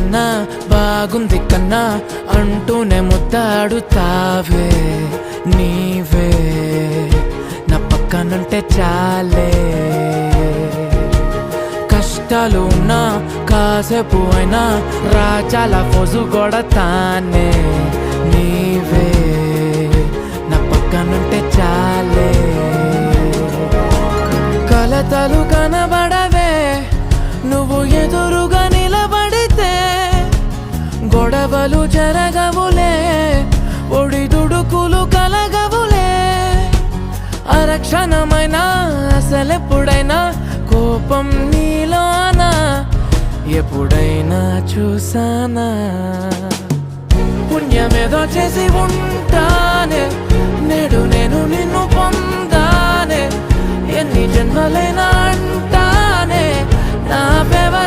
కన్నా బాగుంది కన్నా అంటూనే ముద్దాడుతావే నీవే నా పక్కనుంటే చాలే. కష్టాలు ఉన్నా కాసేపు అయినా రాజాల ఫోజు కొడతానే నీవే నా పక్కనుంటే చాలే. కలతలు కనబడవే నువ్వు ఎదురుగా నిలబడితే, గొడవలు జరగవులే ఒడిదుడుకులు కలగవులే. అరక్షణమైనా అసలెప్పుడైనా కోపం నీలోనా ఎప్పుడైనా చూసానా? పుణ్యమేదో చేసి ఉంటానే నేడు నేను నిన్ను పొందానే. ఎన్ని జన్మలైనా అంటానే నా ఫేవరెట్